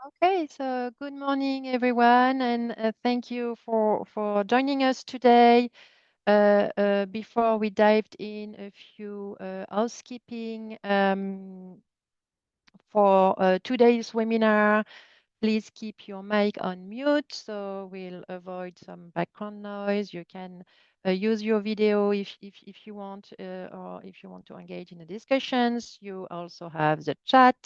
Okay, so good morning, everyone, and thank you for joining us today. Before we dived in, a few housekeeping for today's webinar. Please keep your mic on mute, so we'll avoid some background noise. You can use your video if you want, or if you want to engage in the discussions. You also have the chat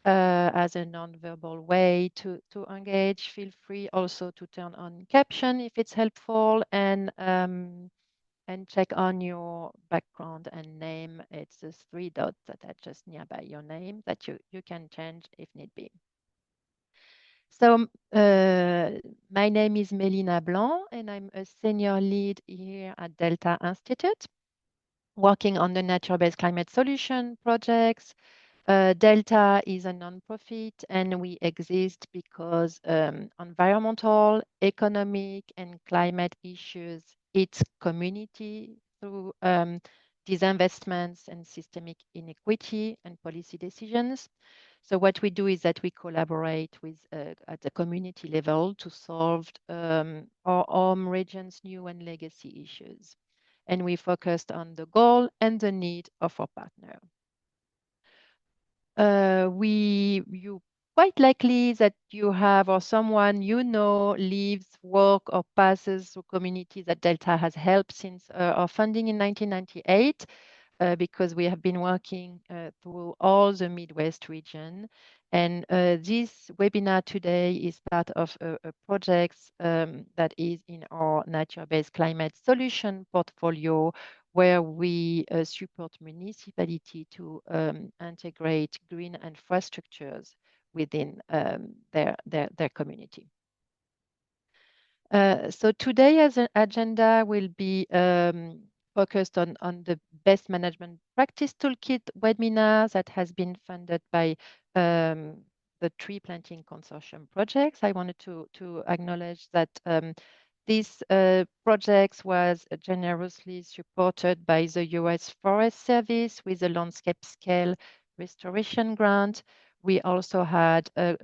as a non-verbal way to engage. Feel free also to turn on caption if it's helpful, and check on your background and name. It's the three dots that are just nearby your name that you can change if need be. So my name is Melina Blanc, and I'm a senior lead here at Delta Institute, working on the nature-based climate solution projects. Delta is a nonprofit, and we exist because environmental, economic, and climate issues hit community through disinvestments and systemic inequity and policy decisions. So what we do is that we collaborate with at the community level to solve our home region's new and legacy issues. And we focused on the goal and the need of our partner. You quite likely that you have or someone you know lives, work, or passes through communities that Delta has helped since our funding in 1998, because we have been working through all the Midwest region. And this webinar today is part of a project that is in our nature-based climate solution portfolio, where we support municipality to integrate green infrastructures within their community. So today as an agenda will be focused on the best management practice toolkit webinar that has been funded by the tree planting consortium projects. I wanted to acknowledge that this project was generously supported by the US Forest Service with a landscape scale restoration grant. We also had a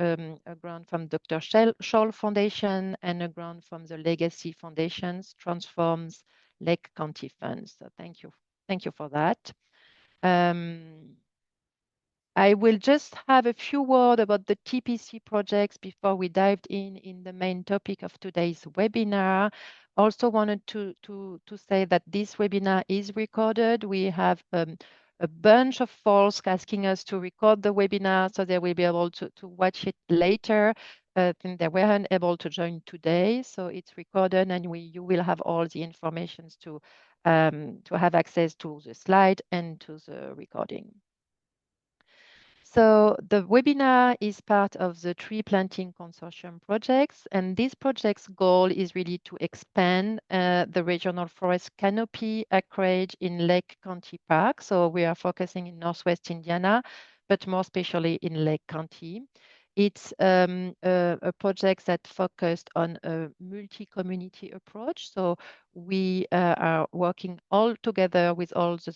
grant from Dr. Scholl Foundation and a grant from the Legacy Foundation's Transforms Lake County Fund. So thank you for that. I will just have a few words about the TPC projects before we dived in the main topic of today's webinar. Also wanted to say that this webinar is recorded. We have a bunch of folks asking us to record the webinar so they will be able to watch it later. And they weren't able to join today, so it's recorded, and you will have all the information to have access to the slide and to the recording. So the webinar is part of the tree planting consortium projects, and this project's goal is really to expand the regional forest canopy acreage in Lake County Park. So we are focusing in Northwest Indiana, but more especially in Lake County. It's a project that focused on a multi-community approach. So we are working all together with all the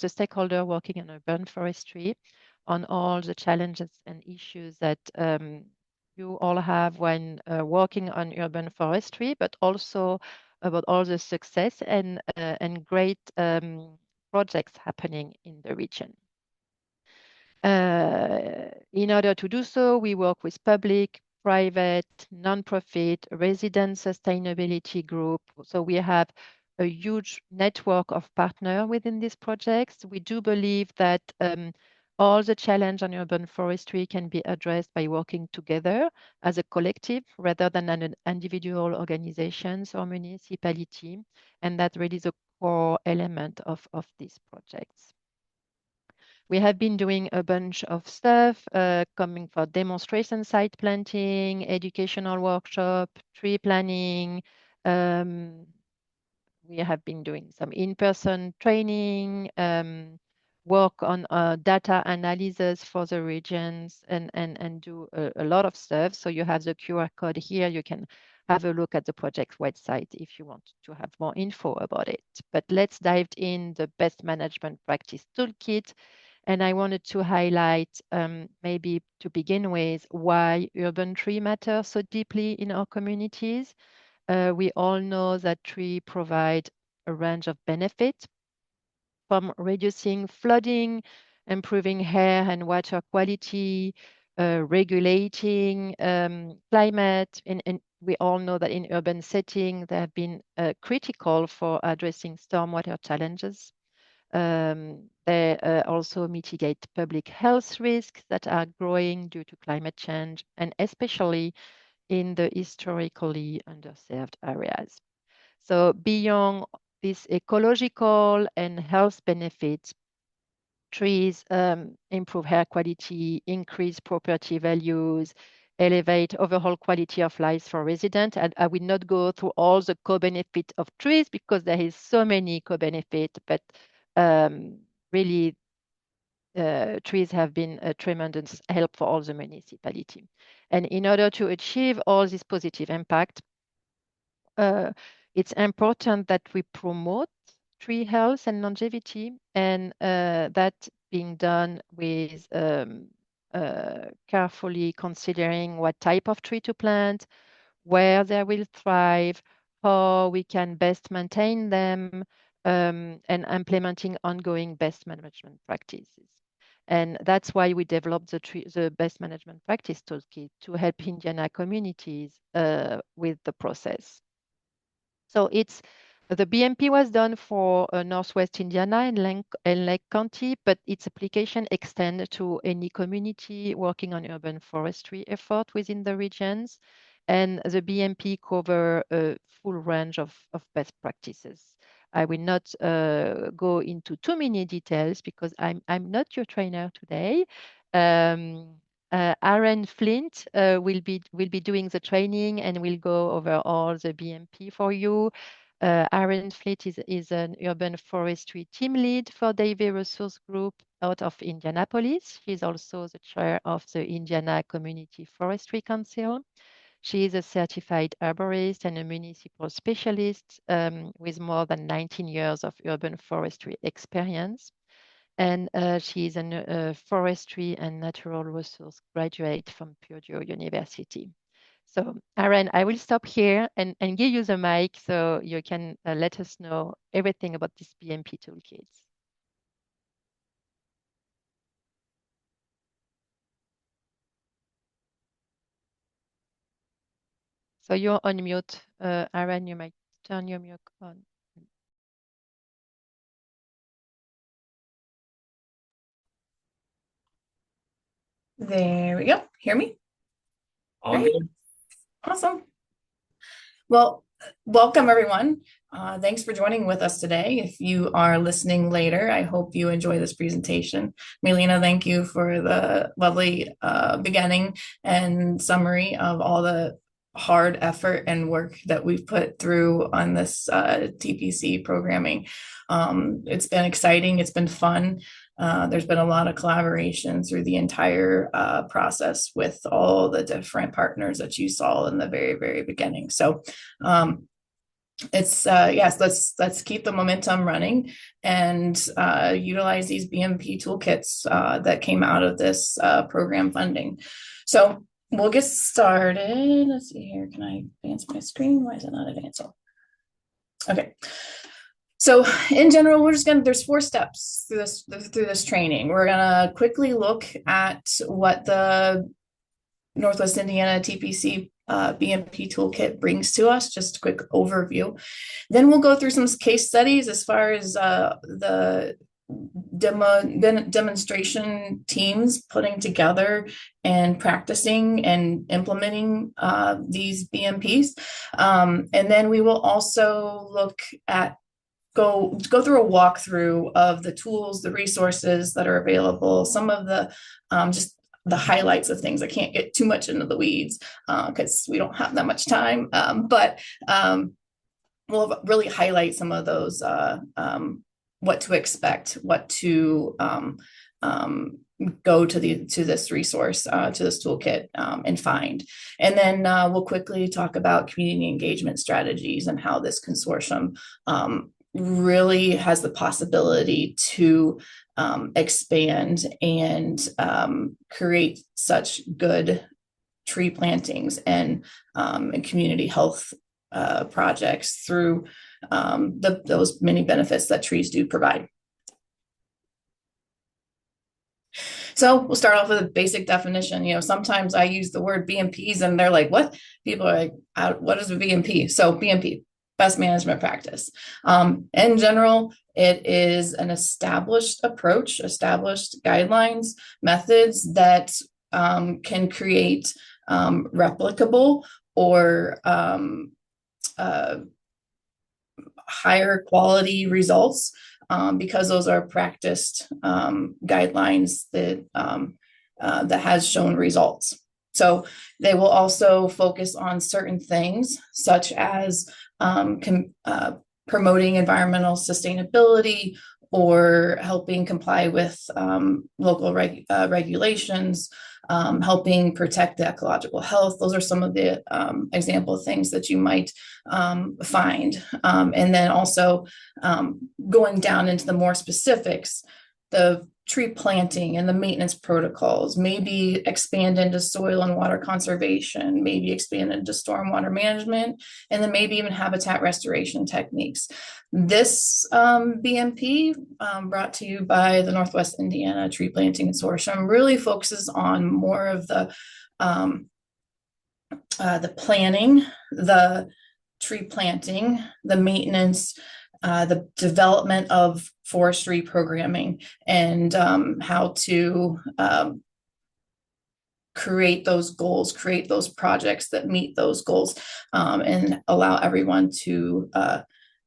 stakeholder working on urban forestry on all the challenges and issues that you all have when working on urban forestry, but also about all the success and great projects happening in the region. In order to do so, we work with public, private, nonprofit, resident sustainability group. So we have a huge network of partners within these projects. We do believe that all the challenge on urban forestry can be addressed by working together as a collective rather than an individual organizations or municipality. And that really is a core element of these projects. We have been doing a bunch of stuff coming for demonstration site planting, educational workshop, tree planning. We have been doing some in-person training, work on data analysis for the regions and do a lot of stuff. So you have the QR code here. You can have a look at the project website if you want to have more info about it. But let's dive in the best management practice toolkit. And I wanted to highlight, maybe to begin with, why urban tree matters so deeply in our communities. We all know that trees provide a range of benefits, from reducing flooding, improving air and water quality, regulating climate. And we all know that in urban settings, they have been critical for addressing stormwater challenges. They also mitigate public health risks that are growing due to climate change, and especially in the historically underserved areas. So beyond these ecological and health benefits, trees improve air quality, increase property values, elevate overall quality of life for residents. And I will not go through all the co-benefit of trees because there is so many co-benefit, but really trees have been a tremendous help for all the municipality. And in order to achieve all this positive impact, uh, it's important that we promote tree health and longevity, and that being done with carefully considering what type of tree to plant, where they will thrive, how we can best maintain them, and implementing ongoing best management practices. And that's why we developed the best management practice toolkit to help Indiana communities with the process. So it's the BMP was done for Northwest Indiana and Lake County, but its application extend to any community working on urban forestry effort within the regions. And the BMP cover a full range of best practices. I will not go into too many details because I'm not your trainer today. Um, Aaron Flint will be doing the training and will go over all the BMP for you. Aaron Flint is an urban forestry team lead for Davey Resource Group out of Indianapolis. She's also the chair of the Indiana Community Forestry Council. She is a certified arborist and a municipal specialist with more than 19 years of urban forestry experience. And she is a forestry and natural resource graduate from Purdue University. So, Aaron, I will stop here and give you the mic so you can let us know everything about this BMP toolkit. So you're on mute, Aaron. You might turn your mic on. There we go. Hear me? All Great. good. Awesome. Well, welcome everyone. Thanks for joining with us today. If you are listening later, I hope you enjoy this presentation. Melina, thank you for the lovely beginning and summary of all the hard effort and work that we've put through on this TPC programming. It's been exciting. It's been fun. There's been a lot of collaboration through the entire process with all the different partners that you saw in the very, very beginning. So it's yes, let's keep the momentum running and utilize these BMP toolkits that came out of this program funding. So we'll get started. Let's see here. Can I advance my screen? Why is it not advancing? Okay. So in general, there's 4 steps through this training. We're gonna quickly look at what the Northwest Indiana TPC BMP toolkit brings to us, just a quick overview. Then we'll go through some case studies as far as the demonstration teams putting together and practicing and implementing these BMPs. And then we will also look at go through a walkthrough of the tools, the resources that are available, some of the just the highlights of things. I can't get too much into the weeds because we don't have that much time, but we'll really highlight some of those, what to expect, what to go to this resource, to this toolkit and find. And then we'll quickly talk about community engagement strategies and how this consortium really has the possibility to expand and create such good tree plantings and community health projects through those many benefits that trees do provide. So we'll start off with a basic definition. Sometimes I use the word BMPs and they're like, what? People are like, what is a BMP? So BMP, best management practice. In general, it is an established approach, established guidelines, methods that can create replicable or higher quality results because those are practiced guidelines that has shown results. So they will also focus on certain things such as promoting environmental sustainability or helping comply with local regulations, helping protect the ecological health. Those are some of the example things that you might find. And then also going down into the more specifics, the tree planting and the maintenance protocols, maybe expand into soil and water conservation, maybe expand into stormwater management, and then maybe even habitat restoration techniques. This BMP, brought to you by the Northwest Indiana Tree Planting Consortium, really focuses on more of the planning, the tree planting, the maintenance, the development of forestry programming, and how to create those goals, create those projects that meet those goals, and allow everyone to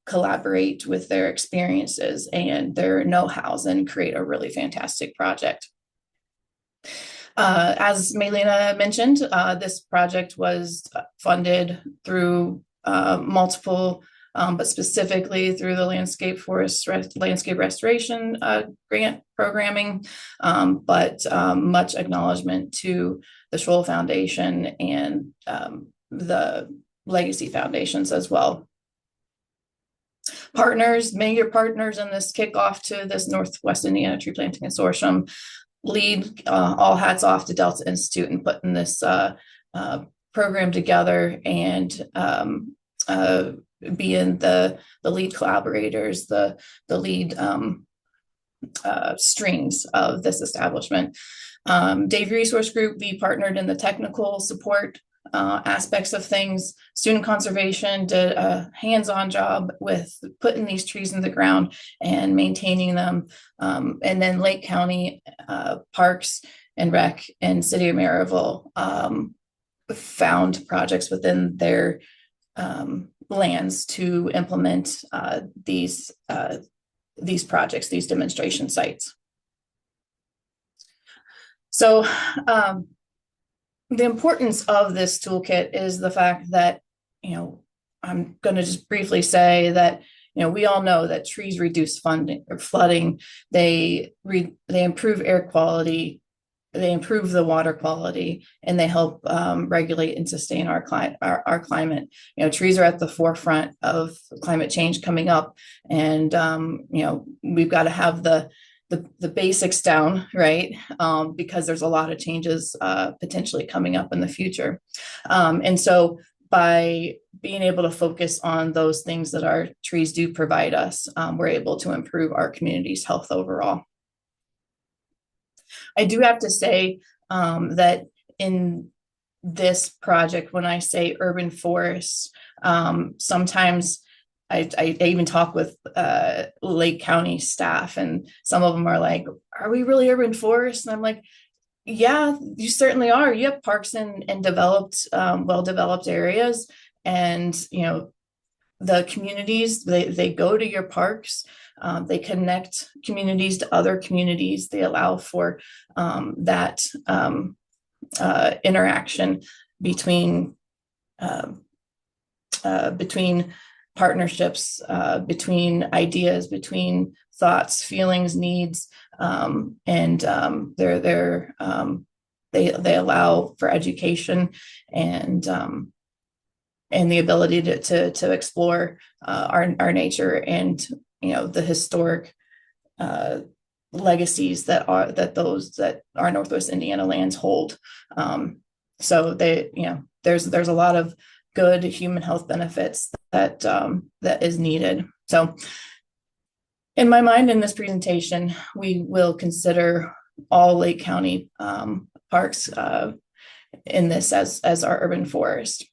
collaborate with their experiences and their know-hows and create a really fantastic project. As Melina mentioned, this project was funded through multiple but specifically through the landscape restoration grant programming, but much acknowledgement to the Scholl Foundation and the legacy foundations as well. Partners, major partners in this kickoff to this Northwest Indiana Tree Planting Consortium lead, all hats off to Delta Institute in putting this program together and being the lead collaborators, the lead strings of this establishment. Dave Resource Group, we partnered in the technical support aspects of things. Student conservation did a hands-on job with putting these trees in the ground and maintaining them. And then Lake County Parks and Rec and City of Maryville found projects within their lands to implement these projects, these demonstration sites. So the importance of this toolkit is the fact that, I'm going to just briefly say that, we all know that trees reduce flooding, they improve air quality, they improve the water quality, and they help regulate and sustain our climate. Trees are at the forefront of climate change coming up, and we've got to have the basics down, right? Because there's a lot of changes potentially coming up in the future. And so by being able to focus on those things that our trees do provide us, we're able to improve our community's health overall. I do have to say that in this project, when I say urban forests, sometimes I even talk with Lake County staff, and some of them are like, are we really urban forests? And I'm like, yeah, you certainly are. You have parks and developed, well-developed areas, and the communities, they go to your parks, they connect communities to other communities, they allow for that interaction between partnerships, between ideas, between thoughts, feelings, needs, and they allow for education and the ability to explore our nature and the historic legacies that those that our Northwest Indiana lands hold. So there's a lot of good human health benefits that is needed. So in my mind, in this presentation, we will consider all Lake County parks in this as our urban forest.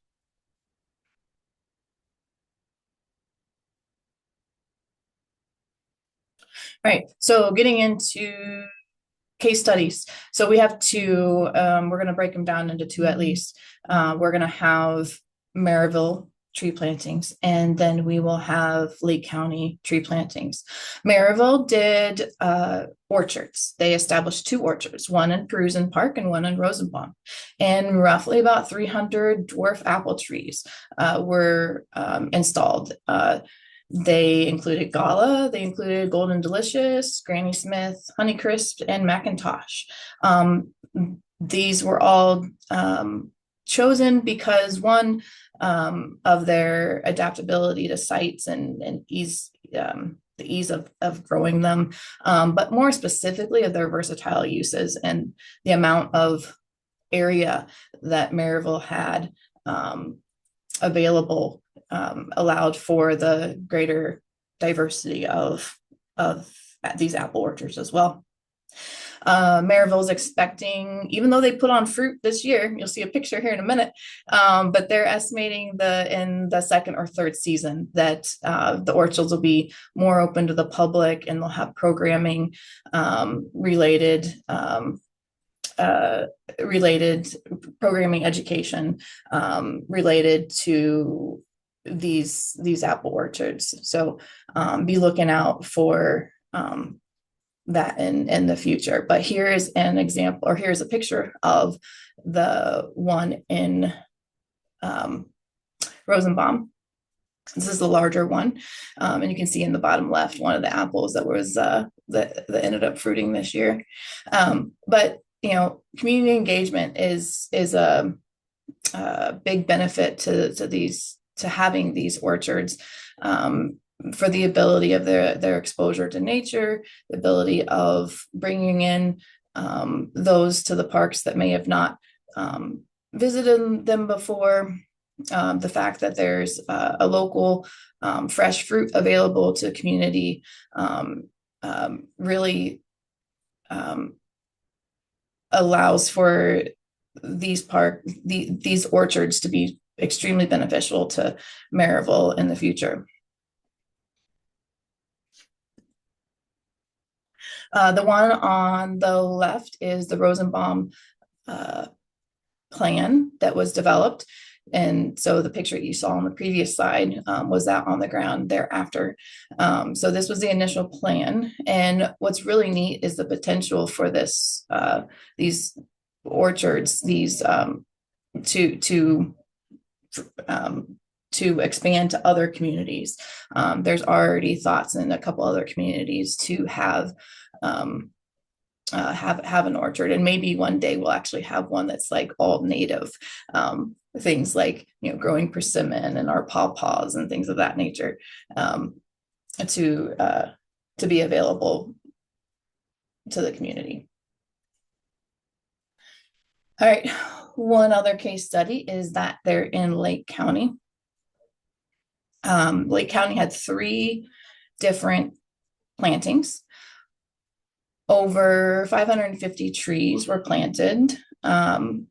All right, so getting into case studies. So we have two, we're going to break them down into two at least. We're going to have Maryville tree plantings, and then we will have Lake County tree plantings. Maryville did orchards. They established two orchards, one in Perusen Park and one in Rosenbaum. And roughly about 300 dwarf apple trees were installed. They included Gala, they included Golden Delicious, Granny Smith, Honeycrisp, and Macintosh. These were all chosen because one, of their adaptability to sites and ease, the ease of growing them, but more specifically of their versatile uses and the amount of area that Maryville had available allowed for the greater diversity of these apple orchards as well. Maryville's expecting, even though they put on fruit this year, you'll see a picture here in a minute, but they're estimating in the second or third season that the orchards will be more open to the public, and they'll have programming related programming education related to these apple orchards. So be looking out for that in the future. But here is an example, or here's a picture of the one in Rosenbaum. This is the larger one, and you can see in the bottom left one of the apples that was that ended up fruiting this year. But community engagement is a big benefit to having these orchards, for the ability of their exposure to nature, the ability of bringing in those to the parks that may have not visited them before. The fact that there's a local fresh fruit available to the community really allows for these orchards to be extremely beneficial to Maryville in the future. The one on the left is the Rosenbaum plan that was developed. And so the picture you saw on the previous slide was that on the ground thereafter. So this was the initial plan. And what's really neat is the potential for these orchards, to expand to other communities. There's already thoughts in a couple other communities to have an orchard, and maybe one day we'll actually have one that's like all native, things like growing persimmon and our pawpaws and things of that nature, to be available to the community. All right, one other case study is that they're in Lake County. Lake County had 3 different plantings. Over 550 trees were planted. And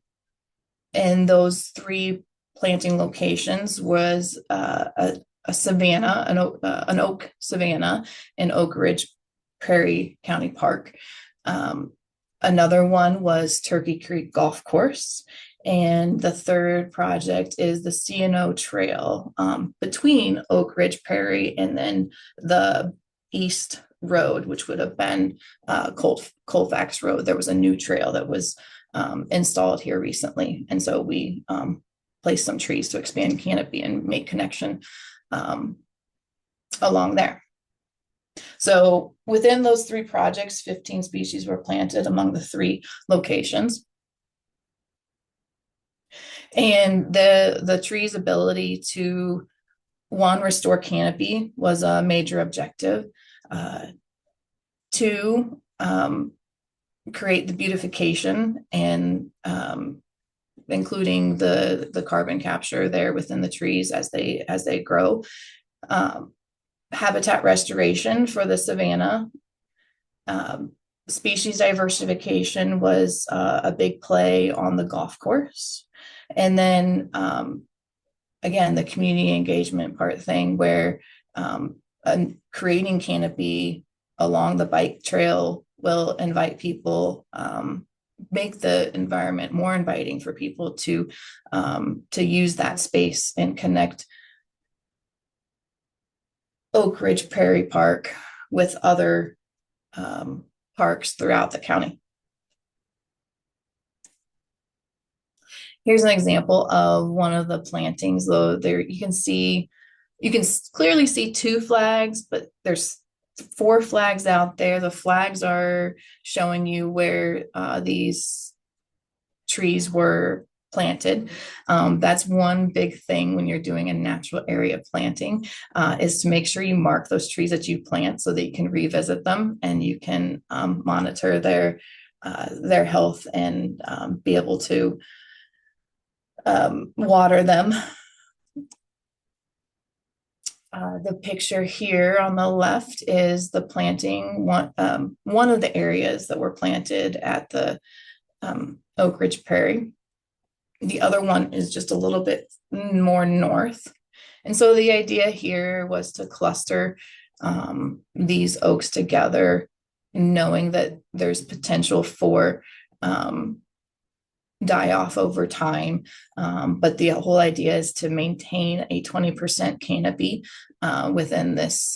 those 3 planting locations was a savanna, an oak savanna in Oak Ridge Prairie County Park. Another one was Turkey Creek Golf Course. And the third project is the C&O Trail between Oak Ridge Prairie and then the East Road, which would have been Colfax Road. There was a new trail that was installed here recently. And so we placed some trees to expand canopy and make connection along there. So within those 3 projects, 15 species were planted among the 3 locations. And the tree's ability to, 1, restore canopy was a major objective. 2, create the beautification and including the carbon capture there within the trees as they grow. Habitat restoration for the savanna. Species diversification was a big play on the golf course. And then again, the community engagement part thing where creating canopy along the bike trail will invite people, make the environment more inviting for people to use that space and connect Oak Ridge Prairie Park with other parks throughout the county. Here's an example of one of the plantings, though there you can clearly see 2 flags, but there's 4 flags out there. The flags are showing you where these trees were planted. That's one big thing when you're doing a natural area planting, is to make sure you mark those trees that you plant so that you can revisit them and you can monitor their health and be able to water them. The picture here on the left is the planting, one of the areas that were planted at the Oak Ridge Prairie. The other one is just a little bit more north. And so the idea here was to cluster these oaks together, knowing that there's potential for die off over time. But the whole idea is to maintain a 20% canopy within this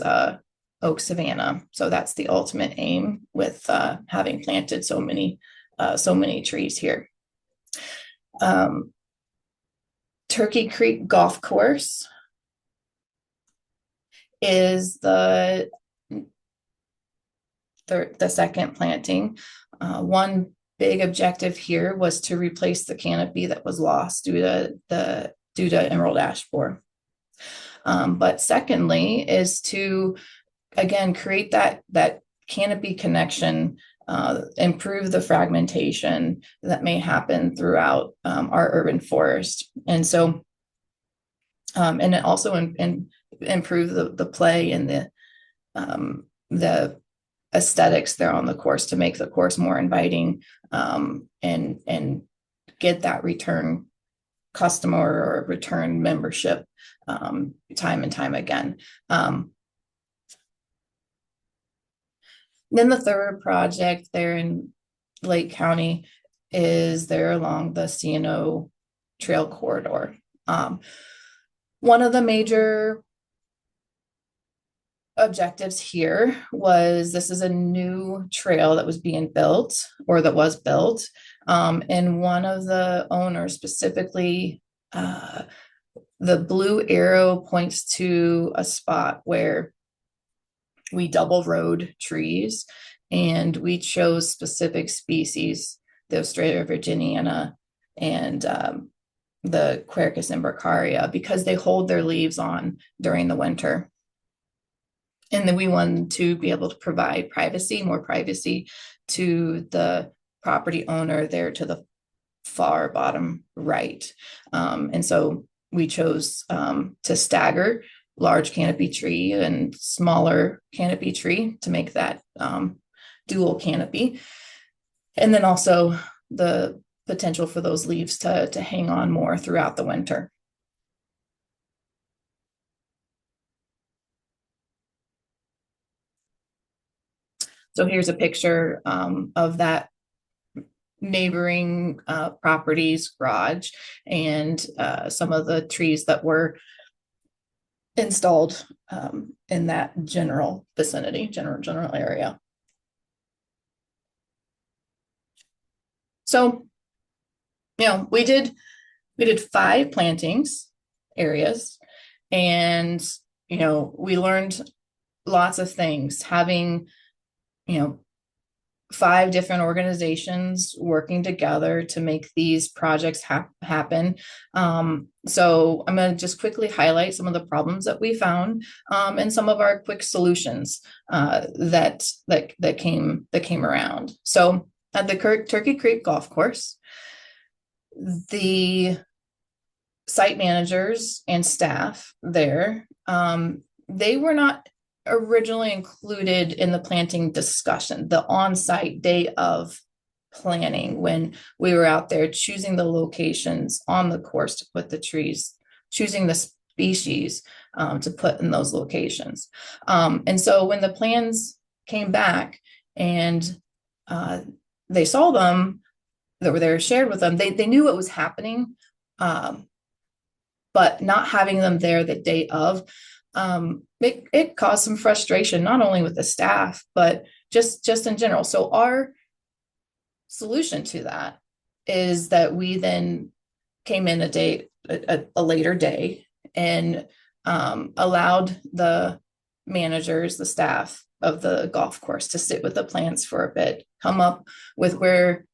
oak savanna. So that's the ultimate aim with having planted so many trees here. Turkey Creek Golf Course is the second planting. One big objective here was to replace the canopy that was lost due to emerald ash borer. But secondly is to, again, create that canopy connection, improve the fragmentation that may happen throughout our urban forest. And so, and it also improve the play and the aesthetics there on the course to make the course more inviting, and get that return customer or return membership time and time again. Then the third project there in Lake County is there along the C&O Trail corridor. One of the major objectives here was this is a new trail that was being built or that was built. And one of the owners specifically, the blue arrow points to a spot where we double rowed trees and we chose specific species, the Australia virginiana and the Quercus imbricaria, because they hold their leaves on during the winter. And then we wanted to be able to provide more privacy to the property owner there to the far bottom right. And so we chose to stagger large canopy tree and smaller canopy tree to make that dual canopy. And then also the potential for those leaves to hang on more throughout the winter. So here's a picture of that neighboring property's garage and some of the trees that were installed in that general vicinity, general area. So, we did 5 plantings areas, and we learned lots of things, having 5 different organizations working together to make these projects happen. So I'm going to just quickly highlight some of the problems that we found, and some of our quick solutions that came around. So at the Turkey Creek Golf Course, the site managers and staff there, they were not originally included in the planting discussion, the on-site day of planning, when we were out there choosing the locations on the course to put the trees, choosing the species to put in those locations. And so when the plans came back and they saw them, that were there shared with them, they knew what was happening, but not having them there the day of, it caused some frustration, not only with the staff, but just in general. So our solution to that is that we then came in a later day, and allowed the managers, the staff of the golf course, to sit with the plants for a bit, come up with where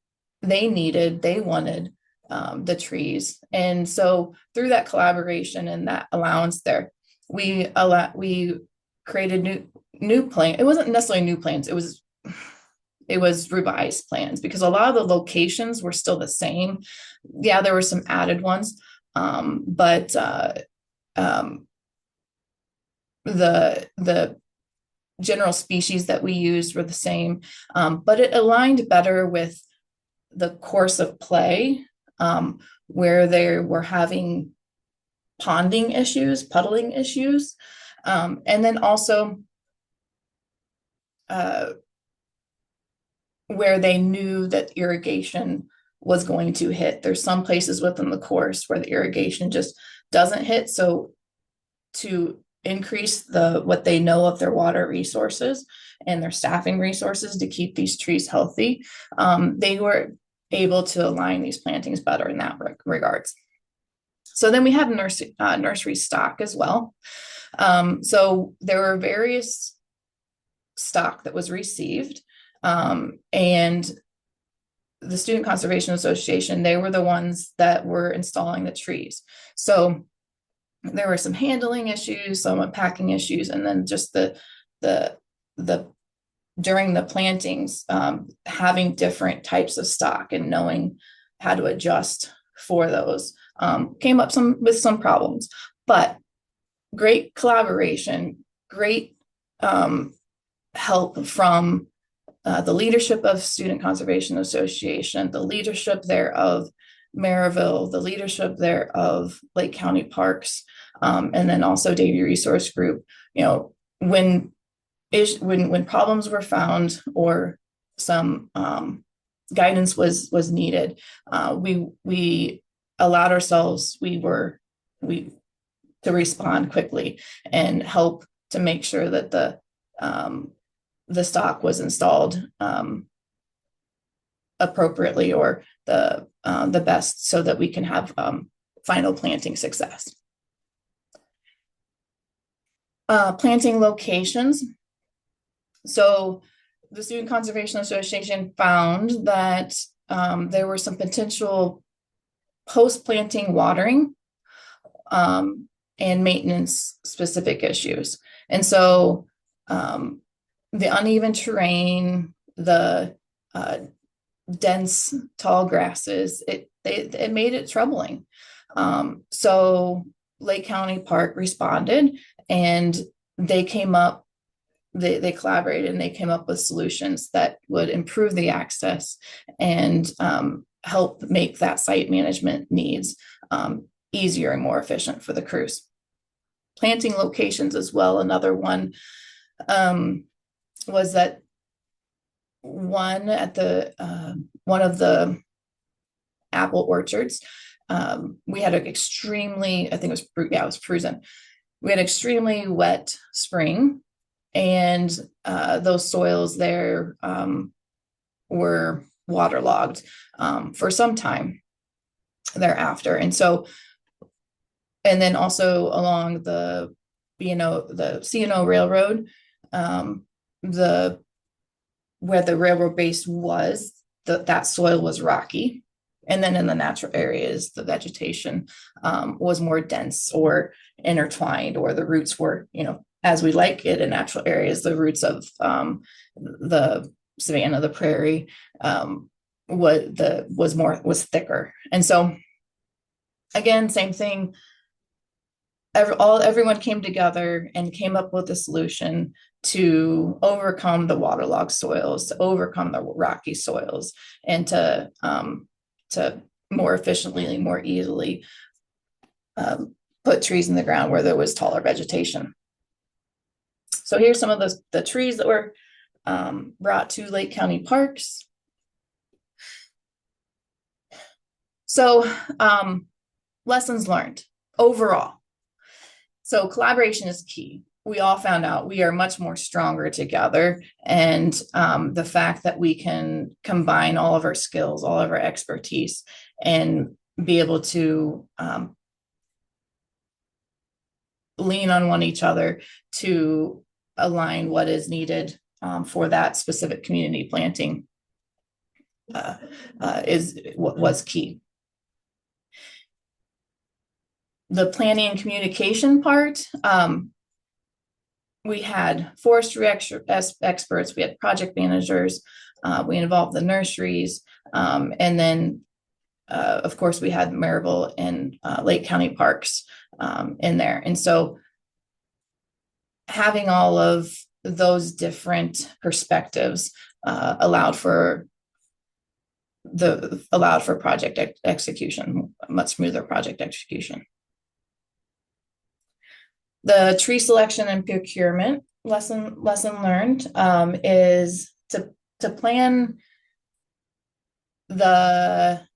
they wanted the trees. And so through that collaboration and that allowance there, we created new plan. It wasn't necessarily new plans. It was revised plans, because a lot of the locations were still the same. Yeah, there were some added ones, but the general species that we used were the same, but it aligned better with the course of play, where they were having ponding issues, puddling issues, and then also where they knew that irrigation was going to hit. There's some places within the course where the irrigation just doesn't hit. So to increase what they know of their water resources and their staffing resources to keep these trees healthy, they were able to align these plantings better in that regards. So then we had nursery stock as well. So there were various stock that was received, and the Student Conservation Association, they were the ones that were installing the trees. So there were some handling issues, some unpacking issues, and then just the during the plantings, having different types of stock and knowing how to adjust for those, came up with some problems. But great collaboration, great help from the leadership of Student Conservation Association, the leadership there of Maryville, the leadership there of Lake County Parks, and then also Davie Resource Group. When problems were found or some guidance was needed, we allowed ourselves to respond quickly and help to make sure that the stock was installed appropriately, or the best, so that we can have final planting success. Planting locations. So the Student Conservation Association found that there were some potential post-planting watering and maintenance specific issues. And so the uneven terrain, the dense tall grasses, it made it troubling. So Lake County Park responded, and they collaborated, and they came up with solutions that would improve the access and help make that site management needs easier and more efficient for the crews. Planting locations as well. Another one was that one of the apple orchards, we had an extremely, I think it was Prusen. We had an extremely wet spring, and those soils there were waterlogged for some time thereafter. And then also along the C&O Railroad, the where the railroad base was, that soil was rocky. And then in the natural areas, the vegetation was more dense or intertwined, or the roots were, as we like it in natural areas, the roots of the savanna, the prairie, was thicker. And so again, same thing. Everyone came together and came up with a solution to overcome the waterlogged soils, to overcome the rocky soils, and to more efficiently and more easily put trees in the ground where there was taller vegetation. So here's some of the trees that were brought to Lake County Parks. So lessons learned overall. So collaboration is key. We all found out we are much more stronger together. And the fact that we can combine all of our skills, all of our expertise, and be able to lean on one each other to align what is needed for that specific community planting was key. The planning and communication part, we had forestry experts, we had project managers, we involved the nurseries, and then of course we had Maryville and Lake County Parks in there. And so having all of those different perspectives allowed for project execution, much smoother project execution. The tree selection and procurement lesson learned is to plan to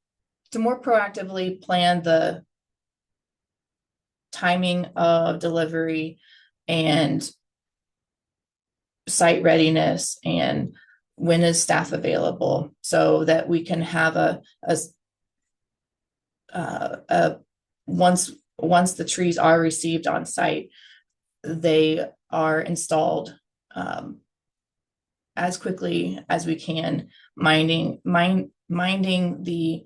more proactively plan the timing of delivery and site readiness, and when is staff available, so that we can have once the trees are received on site, they are installed as quickly as we can, minding the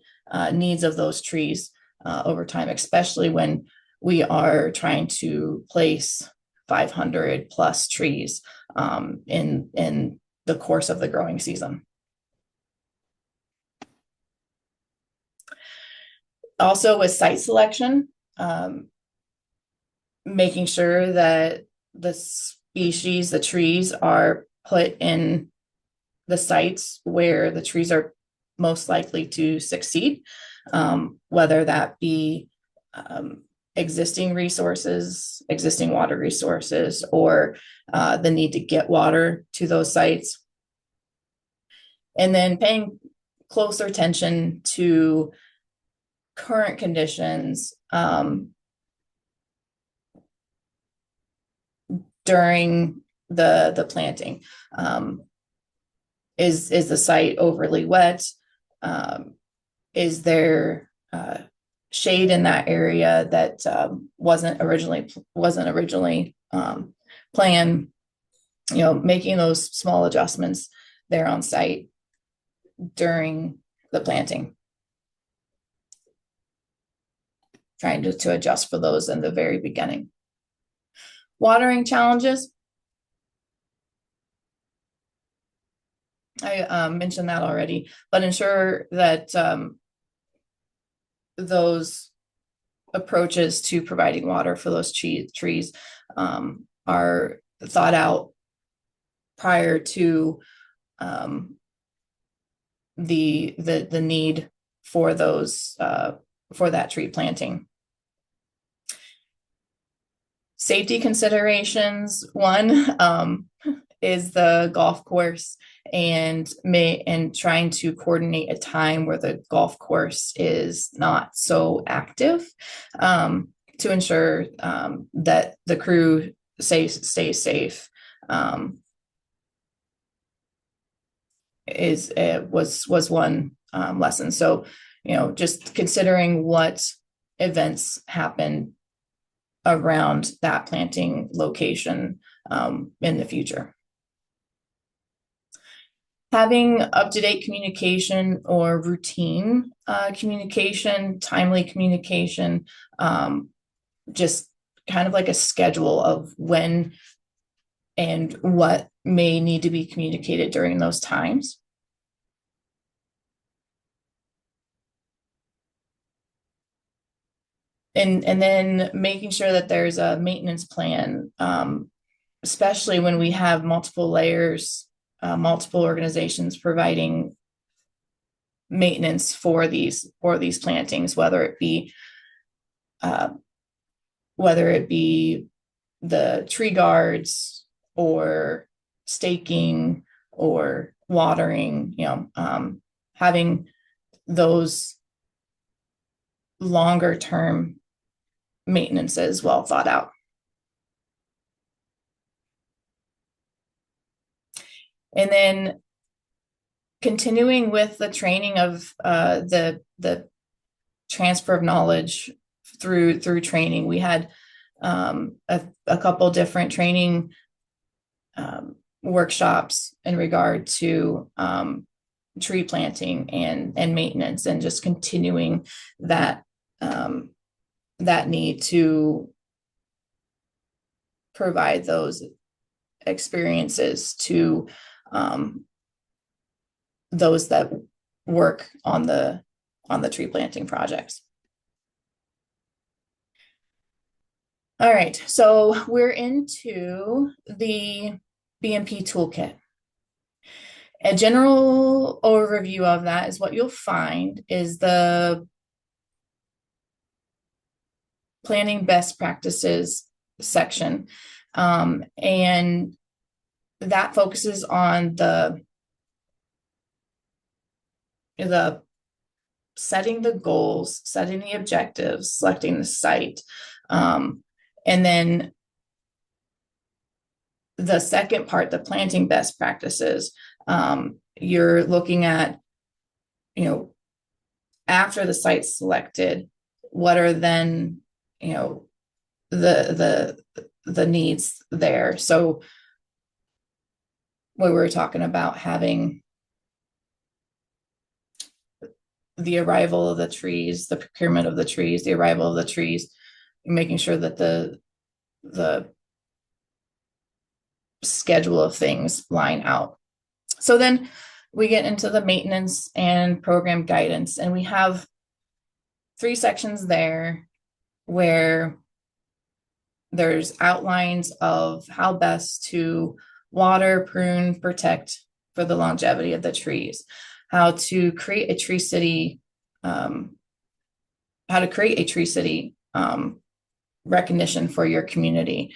needs of those trees over time, especially when we are trying to place 500 plus trees in the course of the growing season. Also with site selection, making sure that the species, the trees, are put in the sites where the trees are most likely to succeed, whether that be existing resources, existing water resources, or the need to get water to those sites. And then paying closer attention to current conditions during the planting. Is the site overly wet? Is there shade in that area that wasn't originally planned? Making those small adjustments there on site during the planting, trying to adjust for those in the very beginning. Watering challenges, I mentioned that already, but ensure that those approaches to providing water for those trees are thought out prior to the need for those for that tree planting. Safety considerations, one is the golf course, and trying to coordinate a time where the golf course is not so active, to ensure that the crew stays safe. Was one lesson. So, just considering what events happen around that planting location in the future. having up-to-date communication or routine communication, timely communication, just kind of like a schedule of when and what may need to be communicated during those times. And then making sure that there's a maintenance plan, especially when we have multiple layers, multiple organizations providing maintenance for these plantings, whether it be the tree guards or staking or watering, having those longer term maintenances well thought out. And then continuing with the training of the transfer of knowledge through training. We had a couple different training workshops in regard to tree planting and maintenance, and just continuing that need to provide those experiences to those that work on the tree planting projects. All right, so we're into the BMP Toolkit. A general overview of that is what you'll find is the planning best practices section. And that focuses on the setting the goals, setting the objectives, selecting the site. And then the second part, the planting best practices, you're looking at, after the site's selected, what are then, the needs there. So we were talking about having the arrival of the trees, the procurement of the trees, the arrival of the trees, making sure that the schedule of things line out. So then we get into the maintenance and program guidance, and we have 3 sections there where there's outlines of how best to water, prune, protect for the longevity of the trees, how to create a tree city, recognition for your community.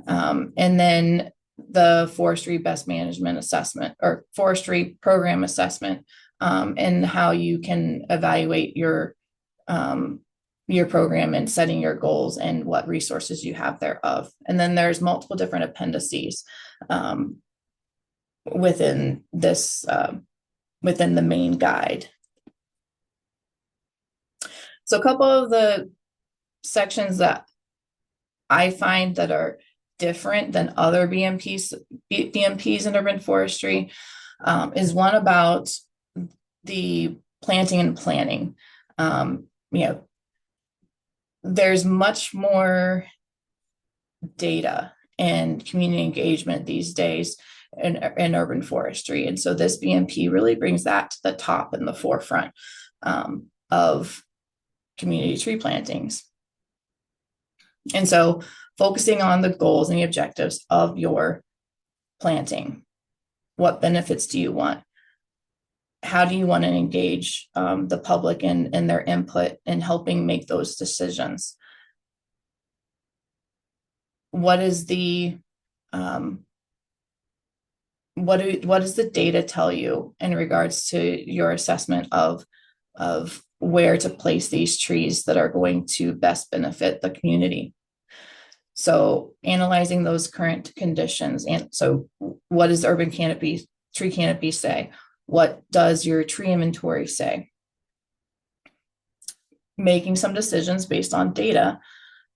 And then the forestry best management assessment or forestry program assessment, and how you can evaluate your program and setting your goals and what resources you have thereof. And then there's multiple different appendices within this, within the main guide. So a couple of the sections that I find that are different than other BMPs in urban forestry is one about the planting and planning. There's much more data and community engagement these days in urban forestry. And so this BMP really brings that to the top and the forefront of community tree plantings. And so focusing on the goals and the objectives of your planting. What benefits do you want? How do you want to engage the public and their input in helping make those decisions? What is the what does the data tell you in regards to your assessment of where to place these trees that are going to best benefit the community? So analyzing those current conditions. And so what does the urban tree canopy say? What does your tree inventory say? Making some decisions based on data,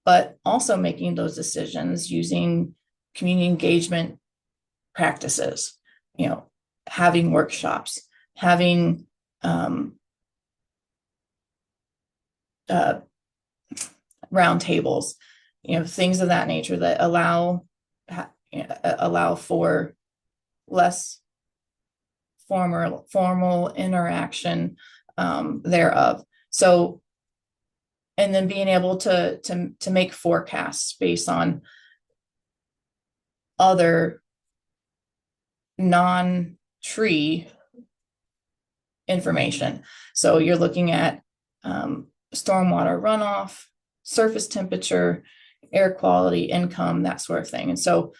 but also making those decisions using community engagement practices. having workshops, having round tables, things of that nature that allow for less formal interaction thereof. So, and then being able to make forecasts based on other non-tree information. So you're looking at stormwater runoff, surface temperature, air quality, income, that sort of thing. And so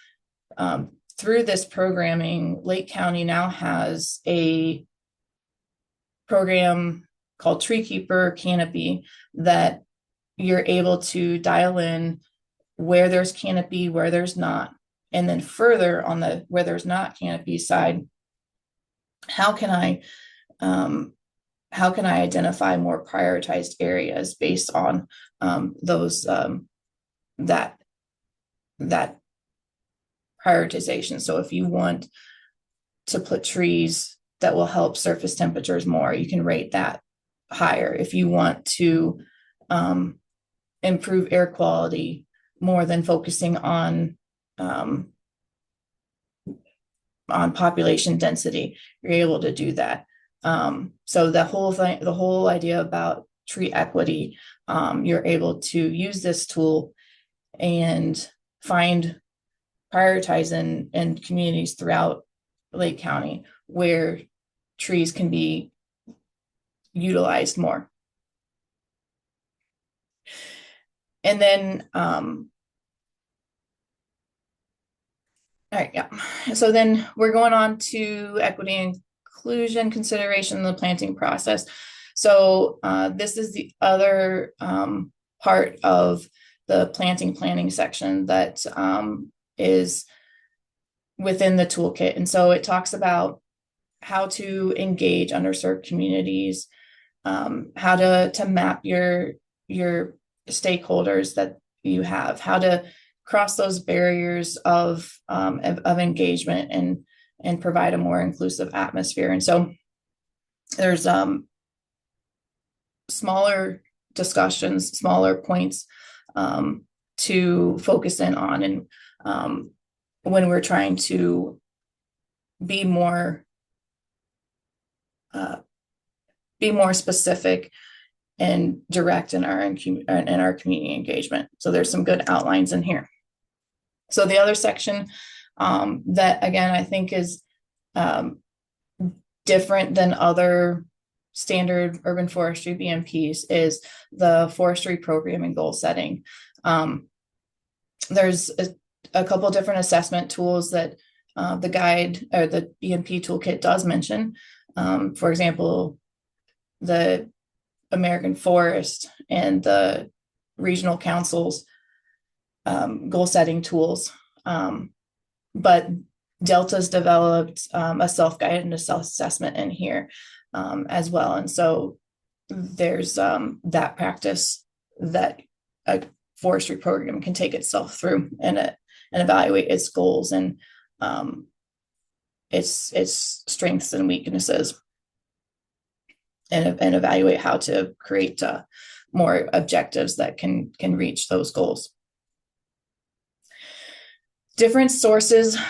through this programming, Lake County now has a program called Tree Keeper Canopy that you're able to dial in where there's canopy, where there's not. And then further on the where there's not canopy side, how can I identify more prioritized areas based on those that prioritization? So if you want to put trees that will help surface temperatures more, you can rate that higher. If you want to improve air quality more than focusing on population density, you're able to do that. So the whole idea about tree equity, you're able to use this tool and prioritize in communities throughout Lake County where trees can be utilized more. And then, all right, yeah. So then we're going on to equity and inclusion consideration in the planting process. So this is the other part of the planning section that is within the toolkit. And so it talks about how to engage underserved communities, how to map your stakeholders that you have, how to cross those barriers of engagement and provide a more inclusive atmosphere. And so there's smaller discussions, smaller points to focus in on. And when we're trying to be more specific and direct in our community engagement. So there's some good outlines in here. So the other section that, again, I think is different than other standard urban forestry BMPs is the forestry program and goal setting. There's a couple different assessment tools that the guide or the BMP toolkit does mention. For example, the American Forest and the regional councils goal setting tools. But Delta's developed a self-guided assessment in here as well. And so there's that practice that a forestry program can take itself through and evaluate its goals and its strengths and weaknesses, and evaluate how to create more objectives that can reach those goals. Different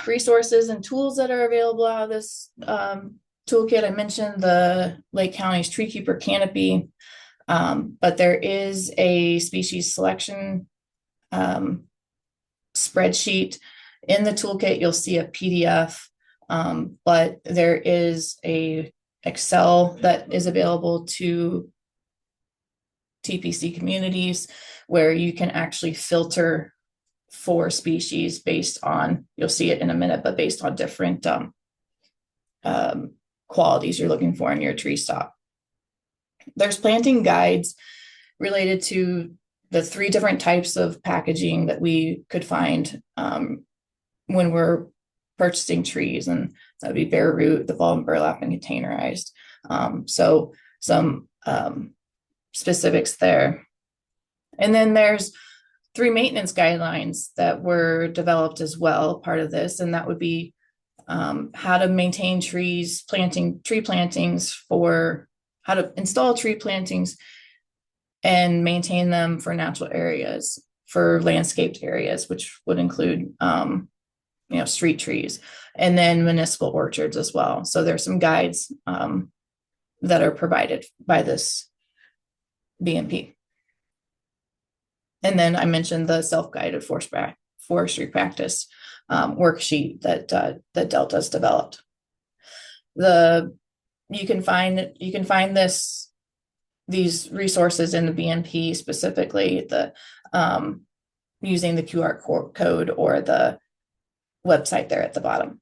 resources, and tools that are available out of this toolkit. I mentioned the Lake County's Tree Keeper Canopy, but there is a species selection spreadsheet. In the toolkit, you'll see a PDF, but there is a Excel that is available to TPC communities where you can actually filter for species based on, you'll see it in a minute, but based on different qualities you're looking for in your tree stock. There's planting guides related to the 3 different types of packaging that we could find when we're purchasing trees, and that would be bare root, the bulb and burlap, and containerized. So some specifics there. And then there's 3 maintenance guidelines that were developed as well, part of this, and that would be how to maintain trees, tree plantings for how to install tree plantings and maintain them for natural areas, for landscaped areas, which would include, street trees, and then municipal orchards as well. So there's some guides that are provided by this BMP. And then I mentioned the self-guided forestry practice worksheet that Delta's developed. You can find these resources in the BMP, specifically using the QR code or the website there at the bottom.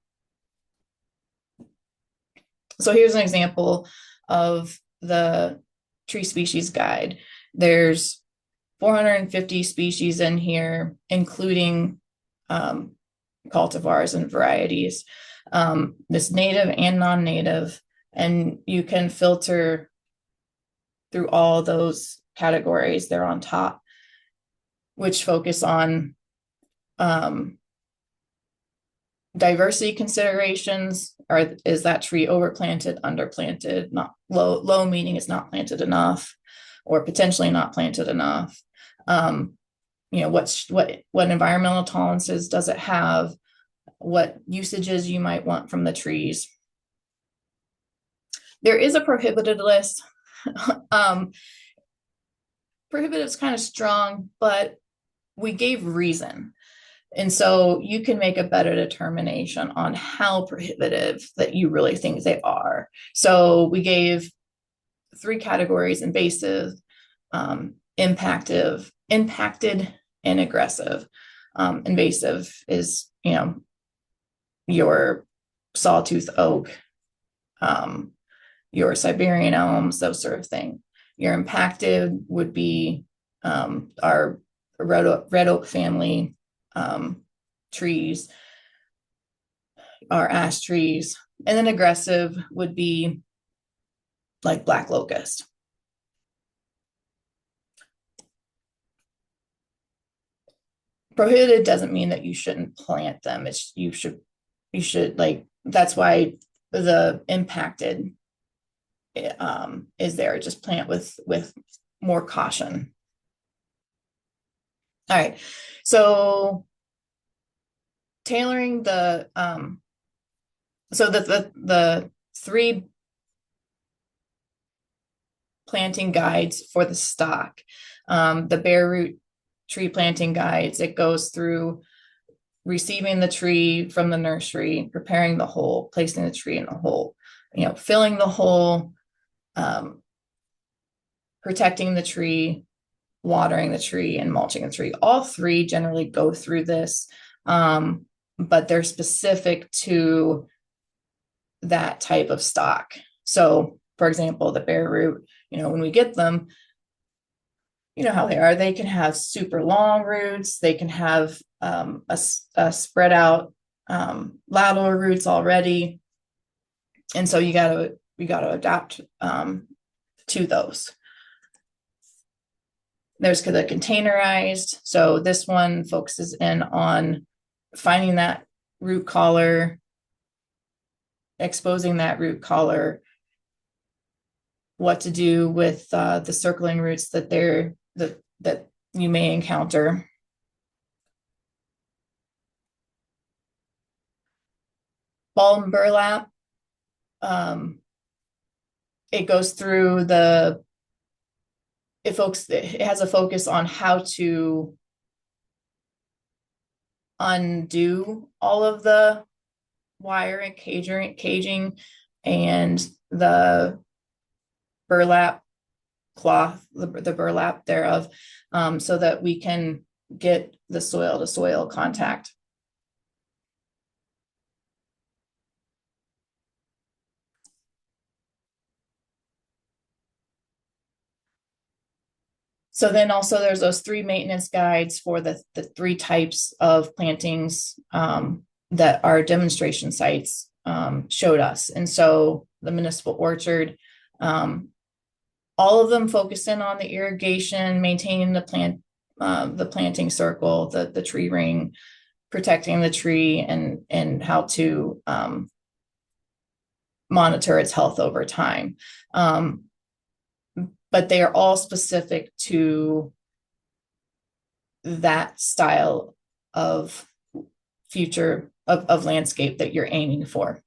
So here's an example of the tree species guide. There's 450 species in here, including cultivars and varieties. This native and non-native, and you can filter through all those categories. They're on top, which focus on diversity considerations. Is that tree overplanted, underplanted, not low meaning it's not planted enough, or potentially not planted enough? What environmental tolerances does it have? What usages you might want from the trees? There is a prohibited list. Prohibited is kind of strong, but we gave reason. And so you can make a better determination on how prohibitive that you really think they are. So we gave 3 categories: invasive, impacted, and aggressive. Invasive is, your sawtooth oak, your Siberian elms, those sort of thing. Your impacted would be our red oak family trees, our ash trees. And then aggressive would be like black locust. Prohibited doesn't mean that you shouldn't plant them. You should like, that's why the impacted is there. Just plant with more caution. All right, so tailoring the 3 planting guides for the stock. The bare root tree planting guides, it goes through receiving the tree from the nursery, preparing the hole, placing the tree in the hole, filling the hole, protecting the tree, watering the tree, and mulching the tree. All 3 generally go through this, but they're specific to that type of stock. So, for example, the bare root, when we get them, you know how they are. They can have super long roots. They can have a spread out lateral roots already, and so you got to adapt to those. There's the containerized. So this one focuses in on finding that root collar, exposing that root collar, what to do with the circling roots that you may encounter. Ball and burlap, it goes through it has a focus on how to undo all of the wire and caging and the burlap cloth, the burlap thereof, so that we can get the soil to soil contact. So then also there's those 3 maintenance guides for the 3 types of plantings that our demonstration sites showed us. And so the municipal orchard, all of them focus in on the irrigation, maintaining the planting circle, the tree ring, protecting the tree and how to monitor its health over time. But they are all specific to that style of future of landscape that you're aiming for.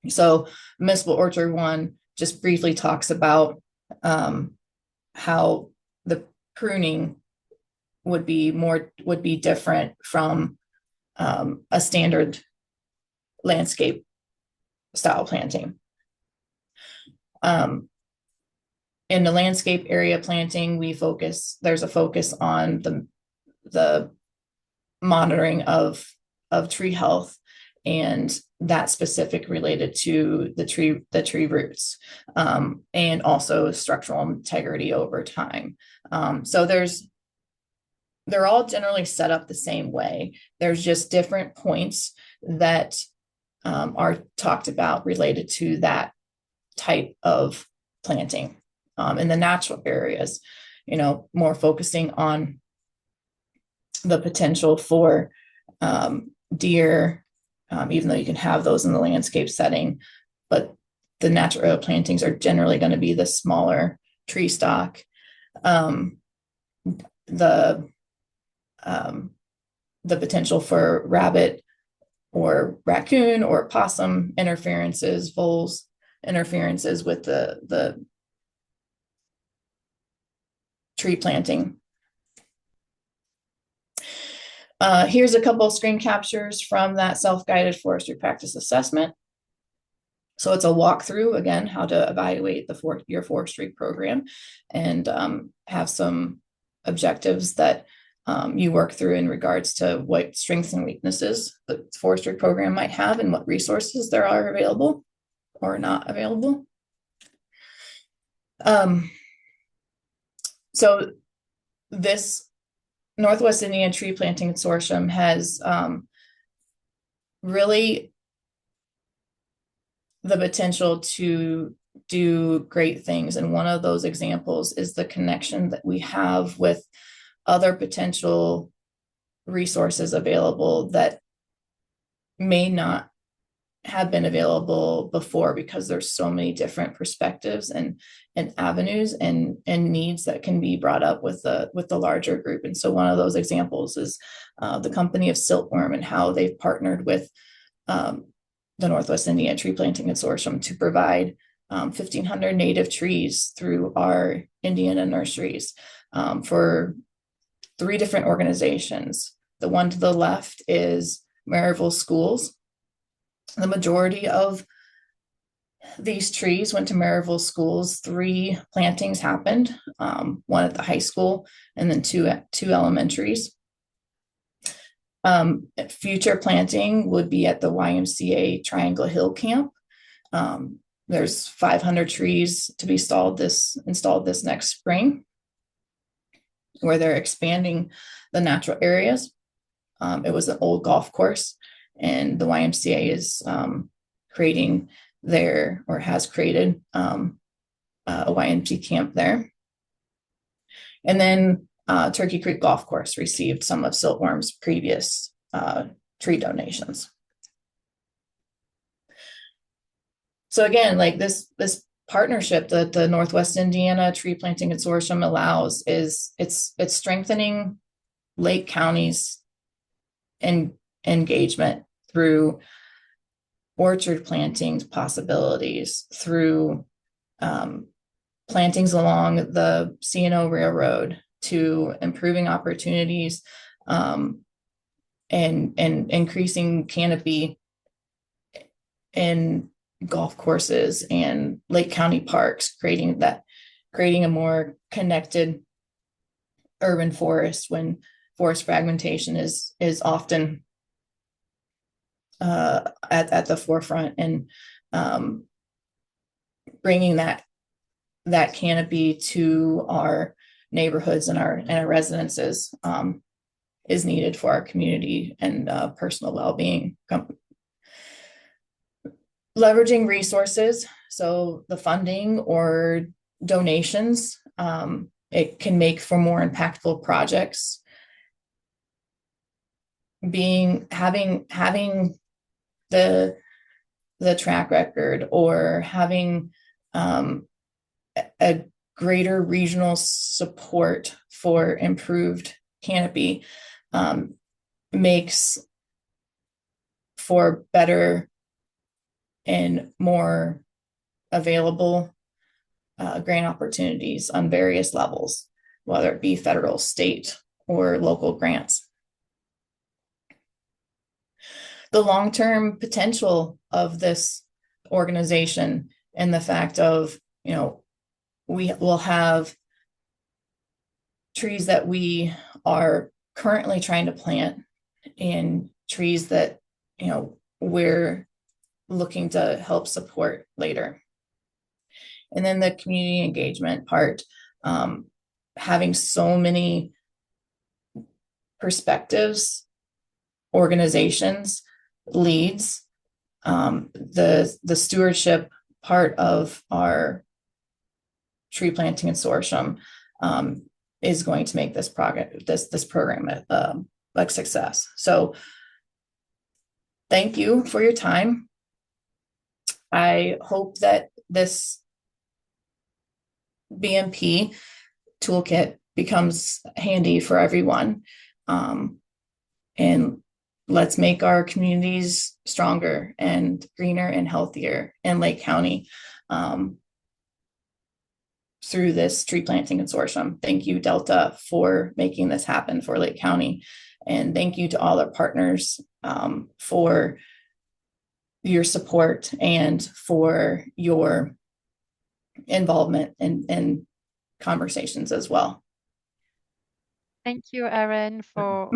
So Municipal Orchard 1 just briefly talks about how the pruning would be different from a standard landscape style planting. In the landscape area planting, there's a focus on the monitoring of tree health, and that specific related to the tree roots, and also structural integrity over time. So they're all generally set up the same way. There's just different points that are talked about related to that type of planting. In the natural areas, more focusing on the potential for deer, even though you can have those in the landscape setting, but the natural area plantings are generally going to be the smaller tree stock. The potential for rabbit or raccoon or possum interferences, voles interferences with the tree planting. Here's a couple of screen captures from that self-guided forestry practice assessment. So it's a walkthrough, again, how to evaluate your forestry program, and have some objectives that you work through in regards to what strengths and weaknesses the forestry program might have and what resources there are available or not available. So this Northwest Indiana Tree Planting Consortium has really the potential to do great things. And one of those examples is the connection that we have with other potential resources available that may not have been available before, because there's so many different perspectives and avenues and needs that can be brought up with the larger group. And so one of those examples is the company of Siltworm, and how they've partnered with the Northwest Indiana Tree Planting Consortium to provide 1,500 native trees through our Indiana nurseries for 3 different organizations. The one to the left is Maryville Schools. The majority of these trees went to Maryville Schools. 3 plantings happened, one at the high school and then two elementaries. Future planting would be at the YMCA Triangle Hill Camp. There's 500 trees to be installed this next spring, where they're expanding the natural areas. It was an old golf course, and the YMCA is creating has created a YMCA camp there. And then Turkey Creek Golf Course received some of Siltworm's previous tree donations. So again, like this partnership that the Northwest Indiana Tree Planting Consortium allows it's strengthening Lake County's engagement through orchard plantings possibilities, through plantings along the C&O Railroad, to improving opportunities and increasing canopy in golf courses and Lake County parks, creating a more connected urban forest, when forest fragmentation is often at the forefront, and bringing that canopy to our neighborhoods and our residences is needed for our community and personal well-being. Leveraging resources, so the funding or donations, it can make for more impactful projects. having the track record, or having a greater regional support for improved canopy makes for better and more available grant opportunities on various levels, whether it be federal, state, or local grants. The long-term potential of this organization, and the fact of, we will have trees that we are currently trying to plant, and trees that, we're looking to help support later. And then the community engagement part, having so many perspectives, organizations, leads, the stewardship part of our tree planting consortium is going to make this program a success. So thank you for your time. I hope that this BMP toolkit becomes handy for everyone. And let's make our communities stronger and greener and healthier in Lake County through this tree planting consortium. Thank you, Delta, for making this happen for Lake County. And thank you to all our partners for your support and for your involvement in conversations as well. Thank you, Aaron, for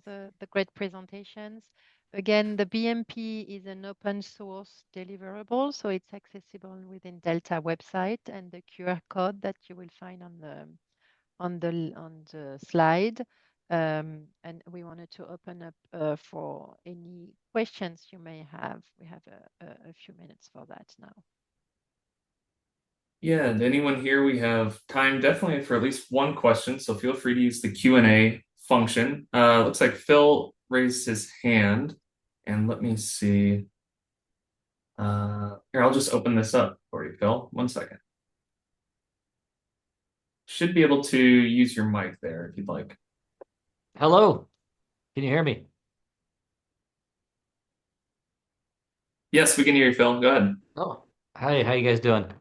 the great presentations. Again, the BMP is an open source deliverable, so it's accessible within Delta website, and the QR code that you will find on the slide. And we wanted to open up for any questions you may have. We have a few minutes for that now. Yeah, and anyone here, we have time definitely for at least one question, so feel free to use the Q&A function. Looks like Phil raised his hand, and let me see. Here, I'll just open this up for you, Phil. 1 second. Should be able to use your mic there if you'd like. Hello, can you hear me? Yes, we can hear you, Phil. Go ahead. Oh, hi, how you guys doing?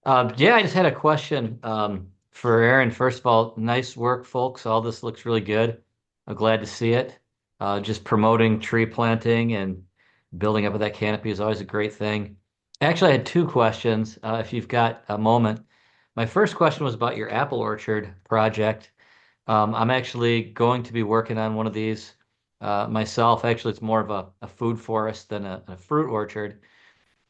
Yeah, I just had a question for Aaron. First of all, nice work, folks. All this looks really good. I'm glad to see it. Just promoting tree planting and building up of that canopy is always a great thing. Actually, I had two questions, if you've got a moment. My first question was about your apple orchard project. I'm actually going to be working on one of these myself. Actually, it's more of a food forest than a fruit orchard,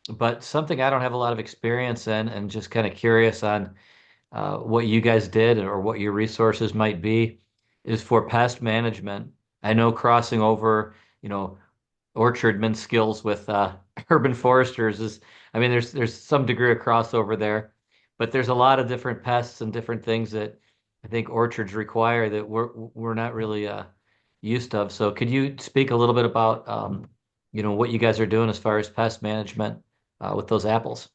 but something I don't have a lot of experience in, and just kind of curious on what you guys did or what your resources might be, is for pest management. I know crossing over, orchardman skills with urban foresters is, I mean, there's some degree of crossover there, but there's a lot of different pests and different things that I think orchards require that we're not really used of. So could you speak a little bit about what you guys are doing as far as pest management with those apples?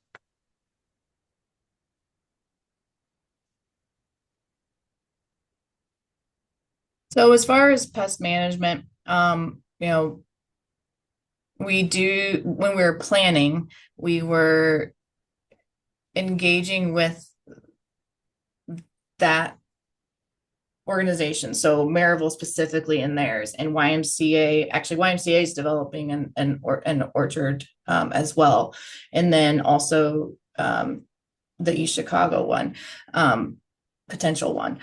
So as far as pest management, we do, when we were planning, we were engaging with that organization. So Maryville specifically in theirs, and YMCA, actually YMCA is developing an orchard as well. And then also the East Chicago one, potential one.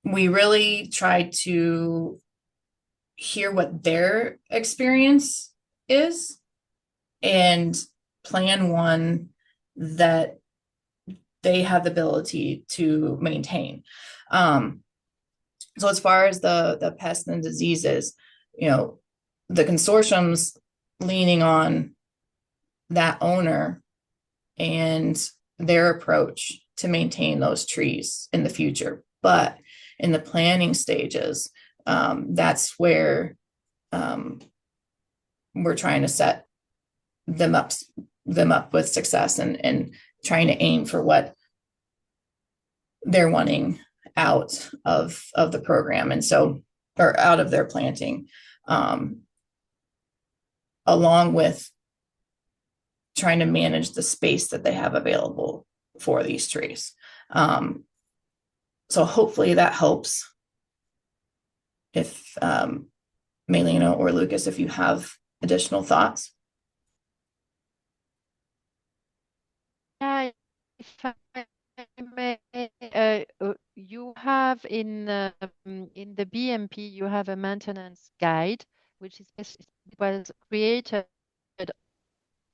We really tried to hear what their experience is and plan one that they have the ability to maintain. So as far as the pests and diseases, the consortium's leaning on that owner and their approach to maintain those trees in the future. But in the planning stages, that's where we're trying to set them up with success, and trying to aim for what they're wanting out of the program, and so, or out of their planting, along with trying to manage the space that they have available for these trees. So hopefully that helps. If Melina or Lucas, if you have additional thoughts. Yeah, if I may, you have in the BMP, you have a maintenance guide, which was created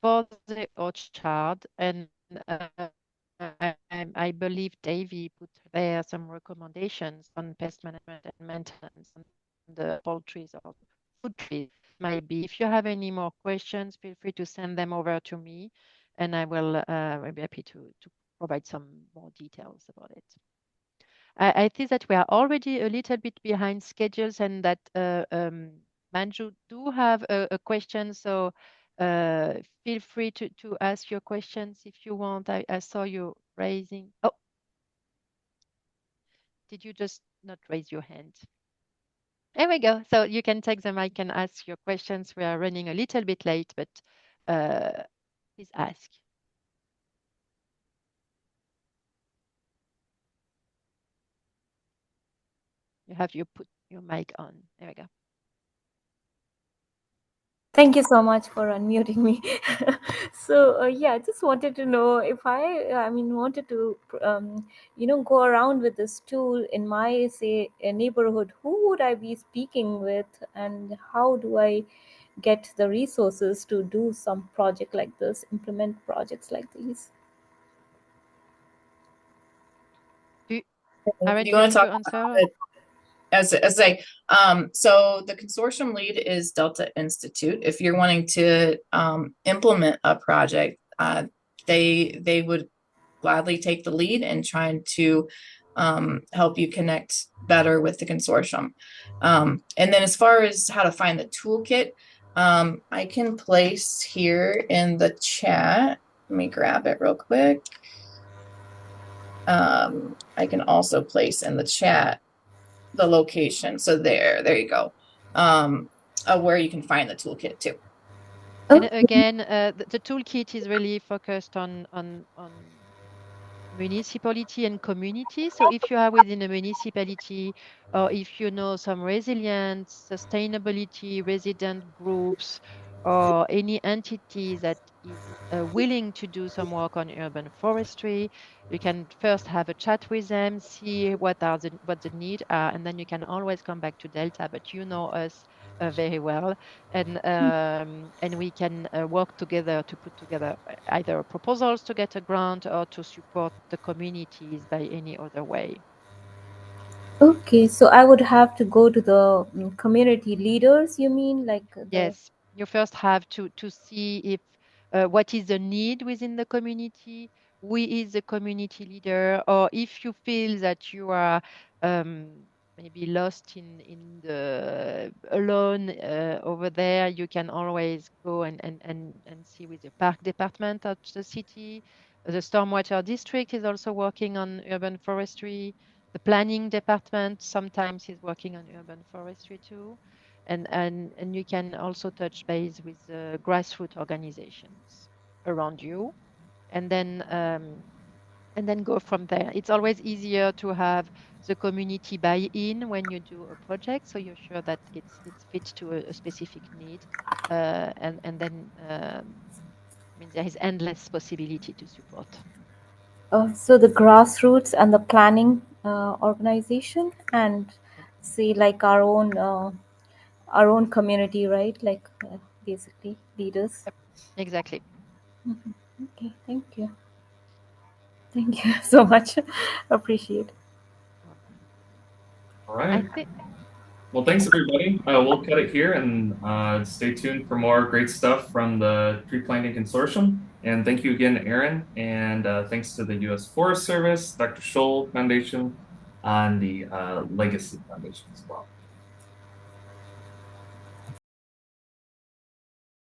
for the orchard, and I believe Davy put there some recommendations on pest management and maintenance on the poultry or food trees. Might be. If you have any more questions, feel free to send them over to me, and I'll be happy to provide some more details about it. I think that we are already a little bit behind schedules, and that Manju do have a question, so feel free to ask your questions if you want. I saw you raising. Oh, did you just not raise your hand? There we go. So you can take the mic and ask your questions. We are running a little bit late, but please ask. You put your mic on. There we go. Thank you so much for unmuting me. So yeah, I just wanted to know if I mean, wanted to, go around with this tool in my, say, a neighborhood. Who would I be speaking with, and how do I get the resources to do some project like this, implement projects like these? Aaron, Do do you want to answer? As I say, so the consortium lead is Delta Institute. If you're wanting to implement a project, they would gladly take the lead in trying to help you connect better with the consortium. And then as far as how to find the toolkit, I can place here in the chat. Let me grab it real quick. I can also place in the chat the location. So there you go. Where you can find the toolkit too. And again, the toolkit is really focused on municipality and community. So if you are within a municipality, or if you know some resilience, sustainability, resident groups, or any entity that is willing to do some work on urban forestry, you can first have a chat with them, see what the need are, and then you can always come back to Delta. But you know us very well, and we can work together to put together either proposals to get a grant or to support the communities by any other way. Okay, so I would have to go to the community leaders, you mean, like the... Yes, you first have to see if what is the need within the community, who is the community leader, or if you feel that you are maybe lost in the alone over there, you can always go and see with the park department of the city. The stormwater district is also working on urban forestry. The planning department sometimes is working on urban forestry too. And you can also touch base with grassroots organizations around you, and then go from there. It's always easier to have the community buy-in when you do a project, so you're sure that it's fit to a specific need, and then I mean, there is endless possibility to support. So the grassroots and the planning organization, and say like our own community, right? Like basically leaders. Yep, exactly. Okay, thank you. Thank you so much. Appreciate. Welcome. All right. Well, thanks everybody. We'll cut it here, and stay tuned for more great stuff from the Tree Planting Consortium. And thank you again, Aaron. And thanks to the U.S. Forest Service, Dr. Scholl Foundation, and the Legacy Foundation as well.